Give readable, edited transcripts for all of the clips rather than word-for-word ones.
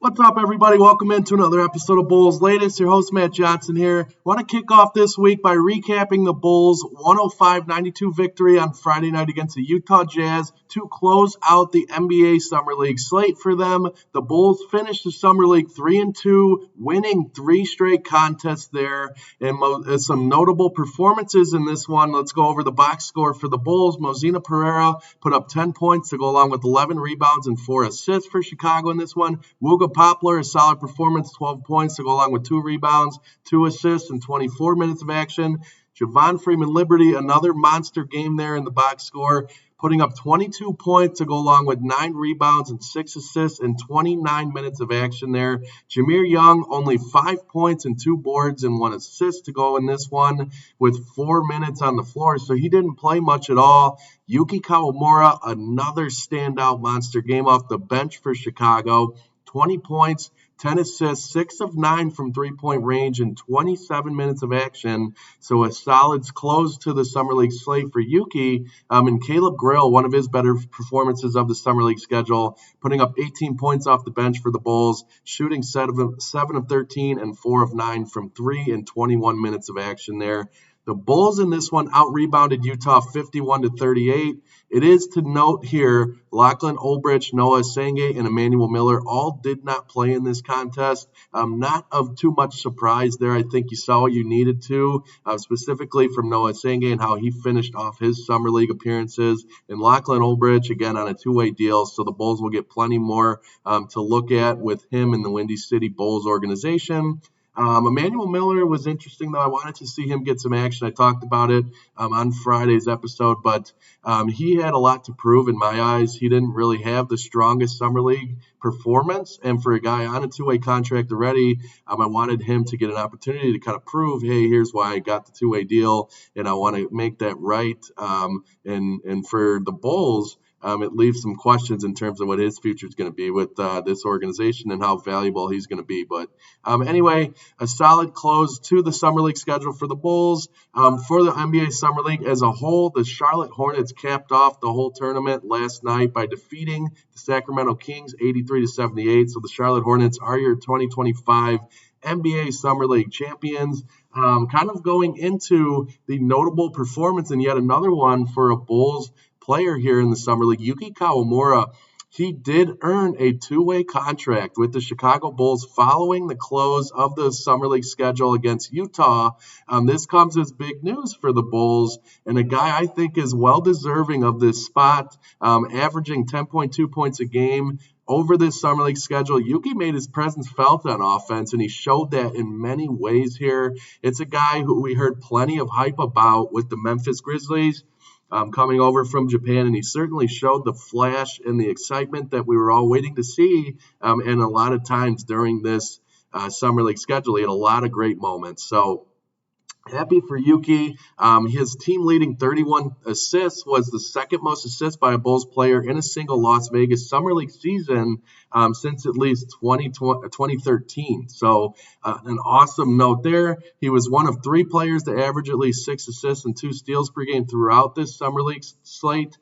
What's up, everybody? Welcome into another episode of Bulls Latest. Your host, Matt Johnson here. Want to kick off this week by recapping the Bulls' 105-92 victory on Friday night against the Utah Jazz to close out the NBA Summer League slate for them. The Bulls finished the Summer League 3-2, winning 3 straight contests there, and some notable performances in this one. Let's go over the box score for the Bulls. Mozina Pereira put up 10 points to go along with 11 rebounds and 4 assists for Chicago in this one. Wooga Poplar, a solid performance, 12 points to go along with 2 rebounds, 2 assists, and 24 minutes of action. Javon Freeman-Liberty, another monster game there in the box score, putting up 22 points to go along with 9 rebounds and 6 assists and 29 minutes of action there. Jir Young, only 5 points and 2 boards and 1 assist to go in this one with 4 minutes on the floor, so he didn't play much at all. Yuki Kawamura, another standout monster game off the bench for Chicago. 20 points, 10 assists, 6 of 9 from three-point range, and 27 minutes of action. So a solid close to the Summer League slate for Yuki. And Caleb Grill, one of his better performances of the Summer League schedule, putting up 18 points off the bench for the Bulls, shooting 7 of 13 and 4 of 9 from 3 and 21 minutes of action there. The Bulls in this one out-rebounded Utah 51-38. It is to note here, Lachlan Olbrich, Noah Senge, and Emmanuel Miller all did not play in this contest. Not of too much surprise there. I think you saw what you needed to, specifically from Noah Senge and how he finished off his Summer League appearances. And Lachlan Olbrich, again, on a two-way deal, so the Bulls will get plenty more to look at with him in the Windy City Bulls organization. Emmanuel Miller was interesting, though. I wanted to see him get some action. I talked about it on Friday's episode, but he had a lot to prove in my eyes. He didn't really have the strongest Summer League performance, and for a guy on a two-way contract already, I wanted him to get an opportunity to kind of prove, hey, here's why I got the two-way deal, and I want to make that right. And for the Bulls, it leaves some questions in terms of what his future is going to be with this organization and how valuable he's going to be. But anyway, a solid close to the Summer League schedule for the Bulls. For the NBA Summer League as a whole, the Charlotte Hornets capped off the whole tournament last night by defeating the Sacramento Kings 83-78. So the Charlotte Hornets are your 2025 NBA Summer League champions. Kind of going into the notable performance and yet another one for a Bulls player here in the Summer League, Yuki Kawamura. He did earn a two-way contract with the Chicago Bulls following the close of the Summer League schedule against Utah. This comes as big news for the Bulls, and a guy I think is well-deserving of this spot, averaging 10.2 points a game over this Summer League schedule. Yuki made his presence felt on offense, and he showed that in many ways here. It's a guy who we heard plenty of hype about with the Memphis Grizzlies. Coming over from Japan, and he certainly showed the flash and the excitement that we were all waiting to see, and a lot of times during this Summer League schedule, he had a lot of great moments. So happy for Yuki. His team-leading 31 assists was the second most assists by a Bulls player in a single Las Vegas Summer League season since at least 2013. So an awesome note there. He was one of 3 players to average at least 6 assists and 2 steals per game throughout this Summer League slate.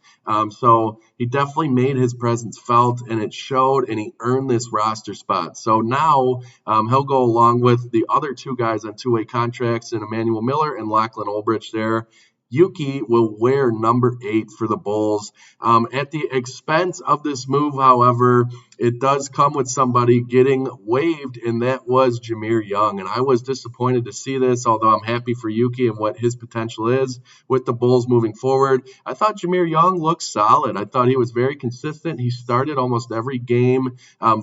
So he definitely made his presence felt, and it showed, and he earned this roster spot. So now he'll go along with the other 2 guys on two-way contracts in Emmanuel Miller and Lachlan Olbrich there. Yuki will wear number 8 for the Bulls. At the expense of this move, however, it does come with somebody getting waived, and that was Jir Young. And I was disappointed to see this, although I'm happy for Yuki and what his potential is with the Bulls moving forward. I thought Jir Young looked solid. I thought he was very consistent. He started almost every game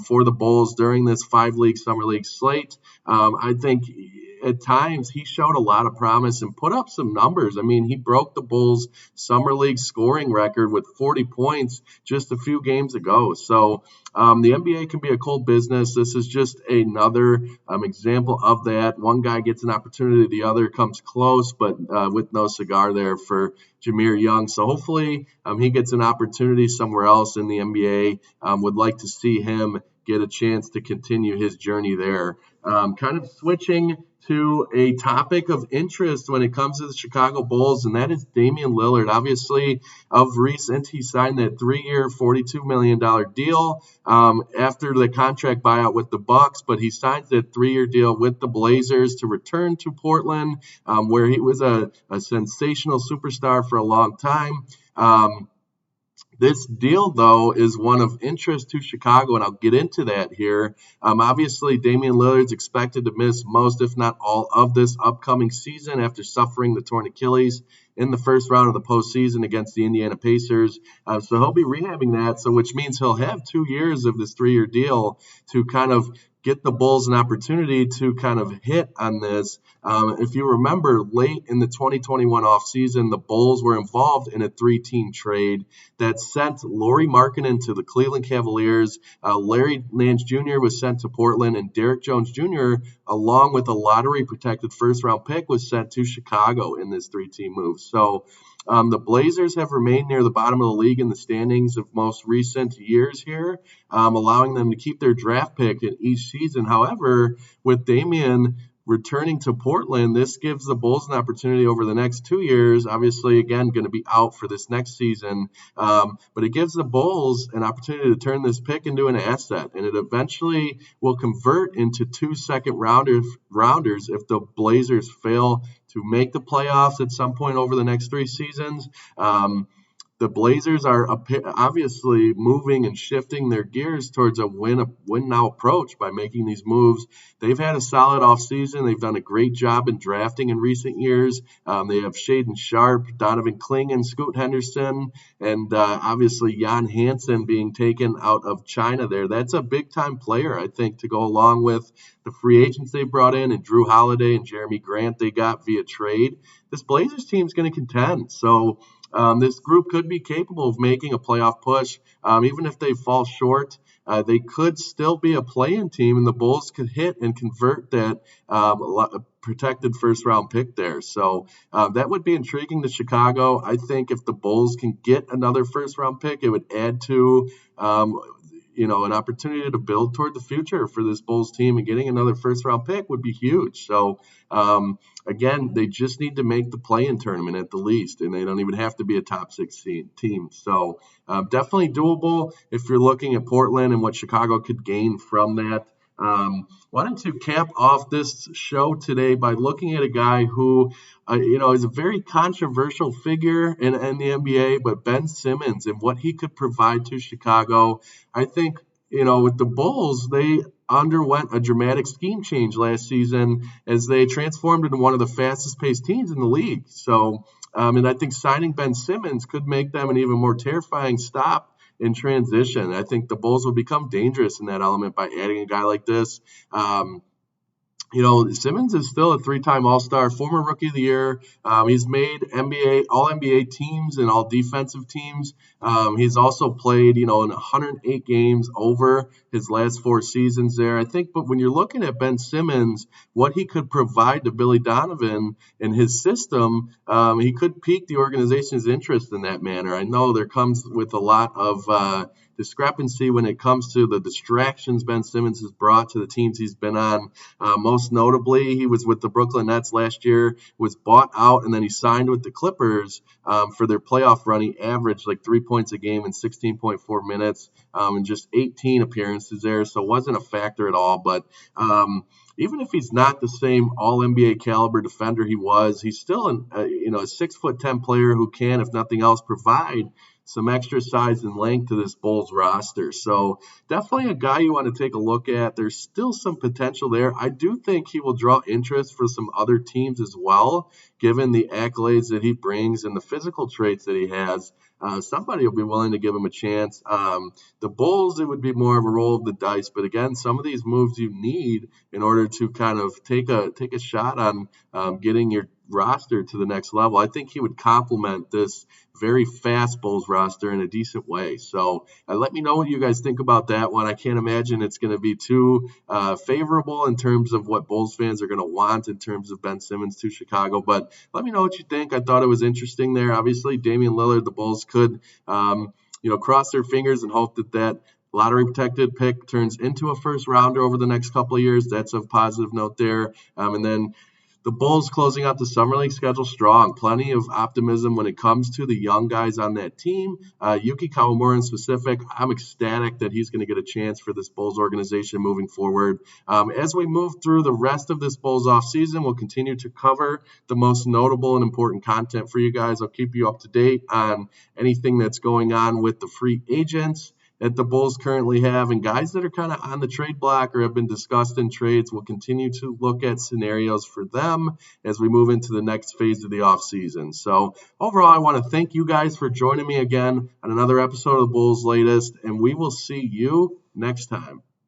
for the Bulls during this 5-league Summer League slate. I think at times he showed a lot of promise and put up some numbers. I mean, he broke the Bulls' Summer League scoring record with 40 points just a few games ago. So the NBA can be a cold business. This is just another example of that. One guy gets an opportunity, the other comes close, but with no cigar there for Jir Young. So hopefully he gets an opportunity somewhere else in the NBA. Would like to see him get a chance to continue his journey there. Kind of switching to a topic of interest when it comes to the Chicago Bulls, and that is Damian Lillard. Obviously, of recent, he signed that 3-year, $42 million deal after the contract buyout with the Bucks, but he signs that 3-year deal with the Blazers to return to Portland, where he was a sensational superstar for a long time. This deal, though, is one of interest to Chicago, and I'll get into that here. Obviously, Damian Lillard's expected to miss most, if not all, of this upcoming season after suffering the torn Achilles in the first round of the postseason against the Indiana Pacers. So he'll be rehabbing that, which means he'll have 2 years of this 3-year deal to kind of get the Bulls an opportunity to kind of hit on this. If you remember, late in the 2021 offseason, the Bulls were involved in a 3-team trade that sent Lauri Markkanen to the Cleveland Cavaliers. Larry Nance Jr. was sent to Portland, and Derrick Jones Jr., along with a lottery-protected first-round pick, was sent to Chicago in this 3-team move. So the Blazers have remained near the bottom of the league in the standings of most recent years here, allowing them to keep their draft pick in each season. However, with Damian returning to Portland, this gives the Bulls an opportunity over the next 2 years. Obviously, again, going to be out for this next season, but it gives the Bulls an opportunity to turn this pick into an asset, and it eventually will convert into 2 second-rounders if the Blazers fail to make the playoffs at some point over the next 3 seasons. The Blazers are obviously moving and shifting their gears towards a win-now approach by making these moves. They've had a solid offseason. They've done a great job in drafting in recent years. They have Shaedon Sharpe, Donovan Clingan, Scoot Henderson, and obviously Jan Hansen being taken out of China there. That's a big-time player, I think, to go along with the free agents they brought in and Drew Holiday and Jeremy Grant they got via trade. This Blazers team is going to contend. So this group could be capable of making a playoff push. Even if they fall short, they could still be a play-in team, and the Bulls could hit and convert that protected first-round pick there. So that would be intriguing to Chicago. I think if the Bulls can get another first-round pick, it would add to an opportunity to build toward the future for this Bulls team, and getting another first-round pick would be huge. So, again, they just need to make the play-in tournament at the least, and they don't even have to be a top 16 team. So, definitely doable if you're looking at Portland and what Chicago could gain from that. Wanted to cap off this show today by looking at a guy who, is a very controversial figure in the NBA, but Ben Simmons and what he could provide to Chicago. I think, with the Bulls, they underwent a dramatic scheme change last season as they transformed into one of the fastest-paced teams in the league. So, and I think signing Ben Simmons could make them an even more terrifying stop in transition. I think the Bulls will become dangerous in that element by adding a guy like this. Simmons is still a 3-time All-Star, former Rookie of the Year. He's made All-NBA teams and all defensive teams. He's also played, in 108 games over his last 4 seasons there. I think, but when you're looking at Ben Simmons, what he could provide to Billy Donovan in his system, he could pique the organization's interest in that manner. I know there comes with a lot of discrepancy when it comes to the distractions Ben Simmons has brought to the teams he's been on. Most notably, he was with the Brooklyn Nets last year, was bought out, and then he signed with the Clippers for their playoff run. He averaged like 3 points a game in 16.4 minutes and just 18 appearances there, so it wasn't a factor at all. But even if he's not the same All-NBA caliber defender he was, he's still a 6'10" player who can, if nothing else, provide some extra size and length to this Bulls roster. So definitely a guy you want to take a look at. There's still some potential there. I do think he will draw interest for some other teams as well, given the accolades that he brings and the physical traits that he has. Somebody will be willing to give him a chance. The Bulls, it would be more of a roll of the dice. But again, some of these moves you need in order to kind of take a shot on getting your roster to the next level. I think he would complement this very fast Bulls roster in a decent way. So let me know what you guys think about that one. I can't imagine it's going to be too favorable in terms of what Bulls fans are going to want in terms of Ben Simmons to Chicago. But let me know what you think. I thought it was interesting there. Obviously, Damian Lillard, the Bulls could cross their fingers and hope that lottery protected pick turns into a first rounder over the next couple of years. That's a positive note there. And then the Bulls closing out the Summer League schedule strong. Plenty of optimism when it comes to the young guys on that team. Yuki Kawamura in specific, I'm ecstatic that he's going to get a chance for this Bulls organization moving forward. As we move through the rest of this Bulls offseason, we'll continue to cover the most notable and important content for you guys. I'll keep you up to date on anything that's going on with the free agents that the Bulls currently have, and guys that are kind of on the trade block or have been discussed in trades. We'll continue to look at scenarios for them as we move into the next phase of the offseason. So overall, I want to thank you guys for joining me again on another episode of the Bulls Latest, and we will see you next time.